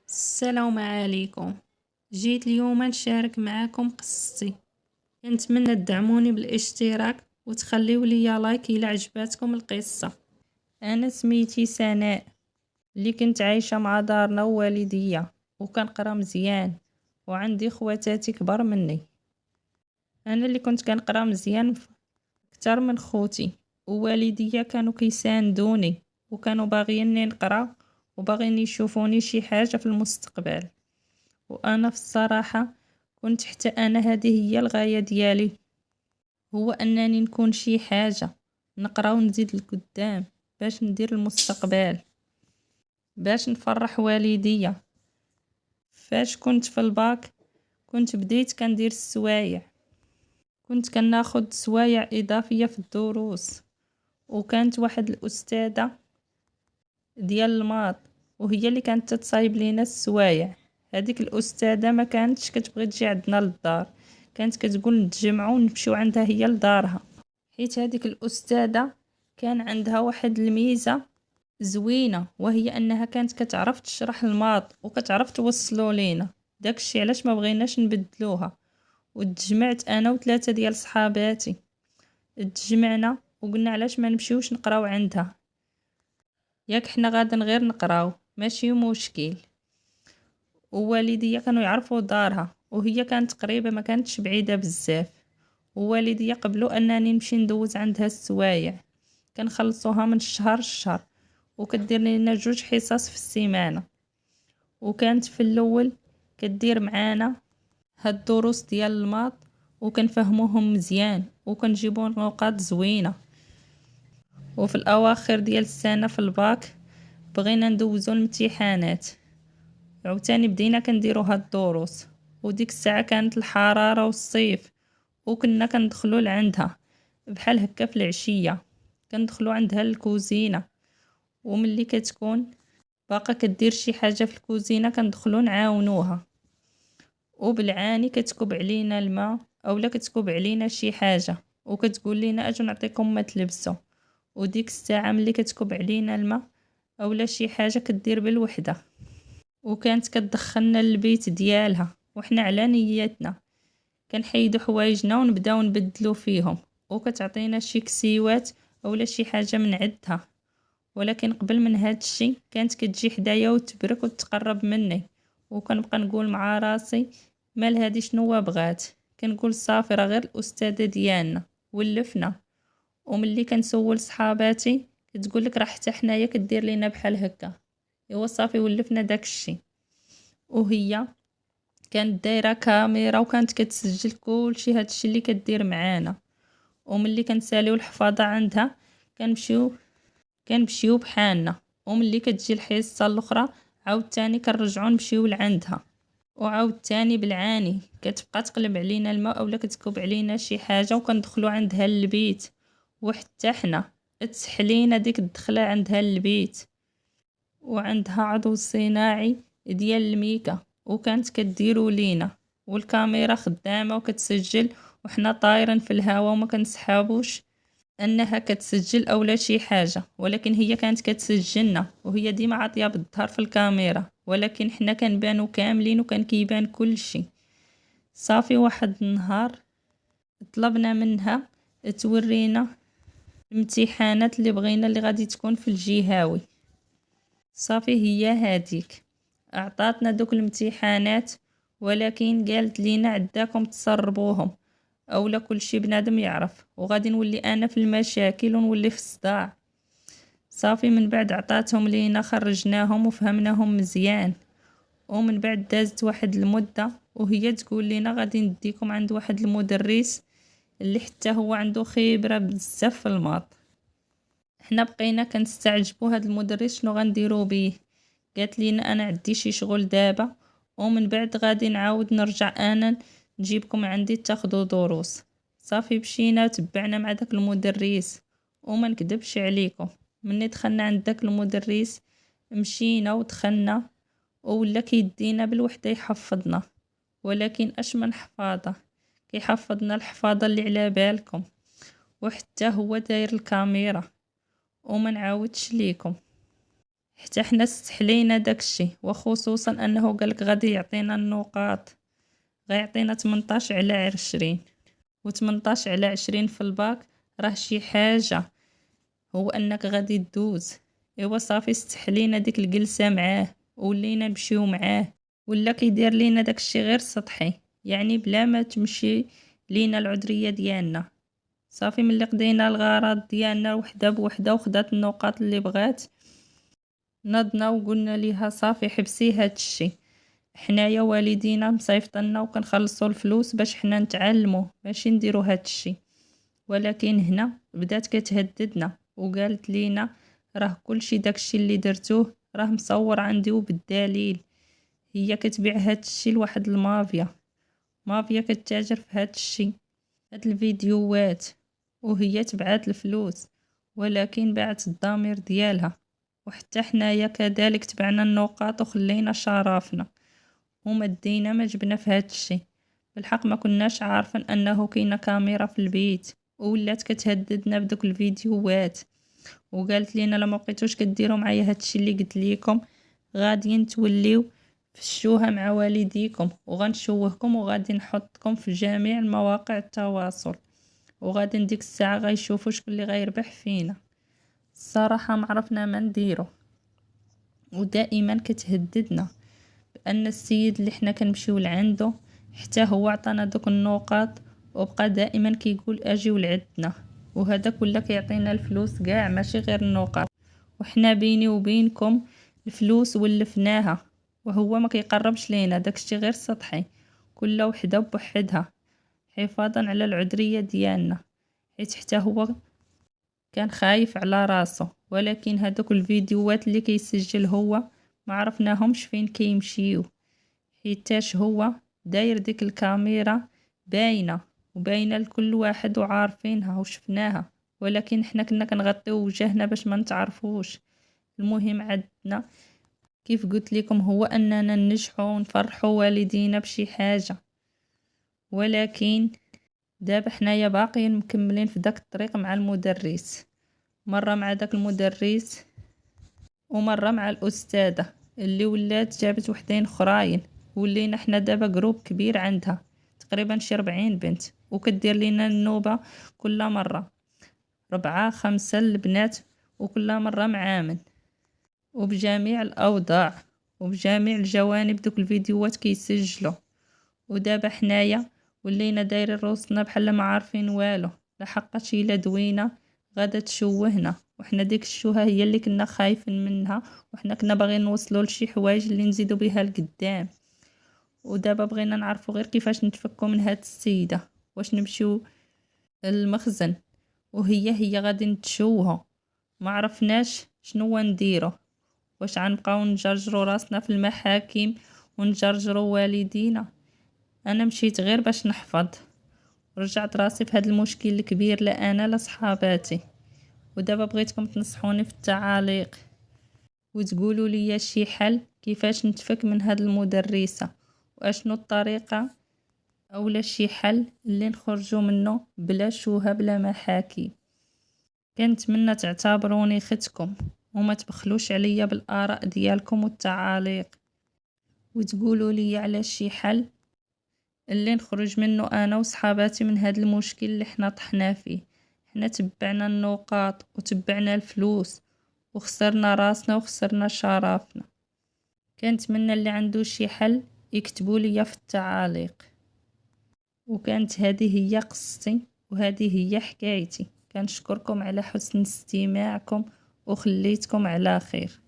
السلام عليكم. جيت اليوم نشارك معاكم قصتي. كنتمنى تدعموني بالاشتراك وتخليو لي لايك الى عجباتكم القصه. انا سميتي سناء، اللي كنت عايشه مع دارنا ووالديا وكنقرا مزيان، وعندي خواتاتي كبر مني. انا اللي كنت كنقرا مزيان اكثر من خوتي، ووالديا كانوا كيساندوني وكانوا باغيني نقرا وباغيين يشوفوني شي حاجه في المستقبل. وانا في الصراحه كنت حتى انا هذه هي الغايه ديالي، هو انني نكون شي حاجه، نقرا ونزيد لقدام باش ندير المستقبل، باش نفرح والديا. فاش كنت في الباك كنت بديت كندير السوايع، كنت كناخد سوايع اضافيه في الدروس، وكانت واحد الاستاذه ديال الماط وهي اللي كانت تصايب لينا السوايع. هذيك الاستاذه ما كانتش كتبغي تجي عندنا للدار، كانت كتقول نتجمعوا ونمشيو عندها هي لدارها، حيت هذيك الاستاذه كان عندها واحد الميزه زوينه، وهي انها كانت كتعرف تشرح الماط وكتعرف توصلوا لينا. داكشي علاش ما بغيناش نبدلوها. وتجمعت انا وثلاثه ديال صحاباتي، تجمعنا وقلنا علاش ما نمشيوش نقراو عندها، ياك حنا غادا غير نقراو ماشي مشكل. ووالديا كانوا يعرفوا دارها وهي كانت قريبه، ما كانتش بعيده بزاف. ووالديا قبلوا انني نمشي ندوز عندها السوايع، كنخلصوها من الشهر الشهر، وكدير لنا 2 حصص في السيمانه. وكانت في الاول كدير معانا هاد الدروس ديال الماط وكنفهموهم مزيان وكنجيبو نقاط زوينه. وفي الاواخر ديال السنه في الباك بغينا ندوزو الامتحانات، عاوتاني بدينا كنديرو هاد الدروس. وديك الساعه كانت الحراره والصيف، وكنا كندخلو لعندها بحال هكا في العشيه، كندخلو عندها الكوزينه، وملي كتكون باقا كدير شي حاجه في الكوزينه كندخلو نعاونوها. وبالعاني كتكب علينا الماء اولا كتكب علينا شي حاجه وكتقول لينا اجوا نعطيكم ما تلبسوا. وديك الساعه ملي كتكب علينا الماء اولا شي حاجه كدير بالوحده، وكانت كتدخلنا للبيت ديالها وحنا على نيتنا، كنحيدو حوايجنا ونبداو نبدلو فيهم، وكتعطينا شي كسيوات اولا شي حاجه من عندها. ولكن قبل من هاد الشي كانت كتجي حدايا وتبرك وتقرب مني، وكنبقى نقول مع راسي مال هادي شنو بغات. كنقول صافي راه غير الاستاذه ديالنا ولفنا. وملي كنسول صحاباتي كتقول لك راه حتى حنايا كدير لينا بحال هكا. ايوا صافي ولفنا داكشي. وهي كانت دايره كاميرا وكانت كتسجل كلشي هادشي اللي كدير معانا. وملي كنساليو الحفاظه عندها كنمشيو بحالنا، وملي كتجي الحصه الاخرى عاود تاني كنرجعو نمشيو لعندها. وعاود تاني بالعاني كتبقى تقلب علينا الماء اولا كتكب علينا شي حاجه وكندخلو عندها للبيت، وحتى حنا تسحلينا ديك الدخله عندها للبيت. وعندها عضو صناعي ديال الميكا وكانت كديرو لينا، والكاميرا خدامه وكتسجل وحنا طايرين في الهواء وما كنسحابوش انها كتسجل اولا شي حاجه. ولكن هي كانت كتسجلنا وهي ديما عاطيه بالظهر في الكاميرا، ولكن حنا كنبانو كاملين وكان كيبان كل شيء. صافي واحد النهار طلبنا منها تورينا الامتحانات اللي بغينا اللي غادي تكون في الجهوي. صافي هي هاديك اعطاتنا دوك الامتحانات، ولكن قالت لينا عداكم تسربوهم اولا كل شي بنادم يعرف، وغادي نولي انا في المشاكل ونولي في الصداع. صافي من بعد عطاتهم لينا خرجناهم وفهمناهم مزيان. ومن بعد دازت واحد المده وهي تقول لينا غادي نديكم عند واحد المدرس اللي حتى هو عنده خبره بزاف في الماط. حنا بقينا كنستعجبوا هاد المدرس شنو غنديروا بيه. قالت لينا انا عندي شي شغل دابا، ومن بعد غادي نعاود نرجع انا نجيبكم عندي تاخدوا دروس. صافي مشينا تبعنا مع داك المدرس، وما نكذبش عليكم مني دخلنا عند داك المدرس مشينا ودخلنا ولا كيدينا بالوحده يحفظنا. ولكن اش من حفاظه، كيحفظنا الحفاظه اللي على بالكم، وحتى هو داير الكاميرا. وما نعاودش ليكم حتى حنا استحلينا داكشي، وخصوصا انه قالك غادي يعطينا النقاط، غيعطينا 18 على 20 و 18 على 20 في الباك راه شي حاجه، هو انك غادي تدوز. ايوا صافي استحلينا ديك الجلسه معاه ولينا نمشيو معاه، ولا كيدير لينا داكشي غير سطحي، يعني بلا ما تمشي لينا العذريه ديالنا. صافي ملي قضينا الغرض ديالنا وحده بوحده وخدات النقاط اللي بغات، نضنا وقلنا ليها صافي حبسي هادشي، حنايا والدينا مصيفطنا وكنخلصوا الفلوس باش حنا نتعلموا ماشي نديروا هادشي. ولكن هنا بدات كتهددنا وقالت لينا راه كلشي داكشي اللي درتوه راه مصور عندي وبالدليل. هي كتبيع هادشي لواحد المافيا، مافيا كتاجر في هادشي، هاد الفيديوهات، وهي تبعات الفلوس ولكن باعت الضمير ديالها. وحتى حنايا كذلك تبعنا النقاط وخلينا شرفنا وما دينا ما جبنا في هادشي. بالحق ما كناش عارفين انه كاينه كاميرا في البيت، ولات كتهددنا بدوك الفيديوهات وقالت لينا لما بقيتوش كديروا معايا هادشي اللي قلت لكم غادي توليو فشوها مع والديكم وغنشوهكم وغادي نحطكم في جميع المواقع التواصل، وغادي نديك الساعه غيشوفوا شكون اللي غيربح فينا. الصراحه ما عرفنا ما نديرو، ودائما كتهددنا بان السيد اللي حنا كنمشيو لعنده حتى هو عطانا دوك النقاط وبقى دائما كيقول اجيو لعندنا، وهذاك ولا كيعطينا الفلوس كاع ماشي غير النقاط، وحنا بيني وبينكم الفلوس ولفناها وهو ما كيقربش لينا، داكشي غير سطحي، كل وحده بوحدها حفاظا على العذريه ديالنا، حيت حتى هو كان خايف على راسه. ولكن هذوك الفيديوهات اللي كيسجل هو ما عرفناهمش فين كيمشيو، حيتاش هو داير ديك الكاميرا باينه وباينه لكل واحد وعارفينها وشفناها، ولكن حنا كنا كنغطيو وجهنا باش ما نتعرفوش. المهم عندنا كيف قلت لكم هو اننا ننجحوا ونفرحوا والدينا بشي حاجه، ولكن دابا حنايا باقيين مكملين في داك الطريق مع المدرس، مره مع داك المدرس ومره مع الاستاذه اللي ولات جابت وحدين اخرين، ولينا حنا دابا جروب كبير عندها تقريبا شي 40 بنت، وكدير لينا النوبه كل مره 4 5 البنات، وكل مره معامن وبجميع الاوضاع وبجميع الجوانب دوك الفيديوهات كيسجلوا. ودابا حنايا ولينا دايرين روسنا بحال ما عارفين والو، لحقاش الا دوينا غادا تشوهنا، وحنا ديك الشوهه هي اللي كنا خايفين منها، وحنا كنا باغيين نوصلوا لشي حوايج اللي نزيدوا بها لقدام. ودابا بغينا نعرفوا غير كيفاش نتفكوا من هاد السيده، واش نمشيو للمخزن وهي غادي نتشوهوا، ما عرفناش شنو نديرو، واش غنبقاو نجرجروا راسنا في المحاكم ونجرجروا والدينا. انا مشيت غير باش نحفظ، رجعت راسي في هذا المشكل الكبير لا انا لا صحاباتي. ودابا بغيتكم تنصحوني في التعاليق وتقولوا لي شي حل كيفاش نتفك من هاد المدرسة، واشنو الطريقة اولا شي حل اللي نخرجوا منه بلا شوهة بلا محاكي. كنتمنى تعتبروني ختكم وما تبخلوش عليا بالاراء ديالكم والتعاليق، وتقولوا لي على شي حل اللي نخرج منه انا وصحاباتي من هذا المشكل اللي حنا طحنا فيه. حنا تبعنا النقاط وتبعنا الفلوس وخسرنا راسنا وخسرنا شرفنا. كنتمنى اللي عنده شي حل يكتبوا لي في التعاليق. وكانت هذه هي قصتي وهذه هي حكايتي. كنشكركم على حسن استماعكم وخليتكم على خير.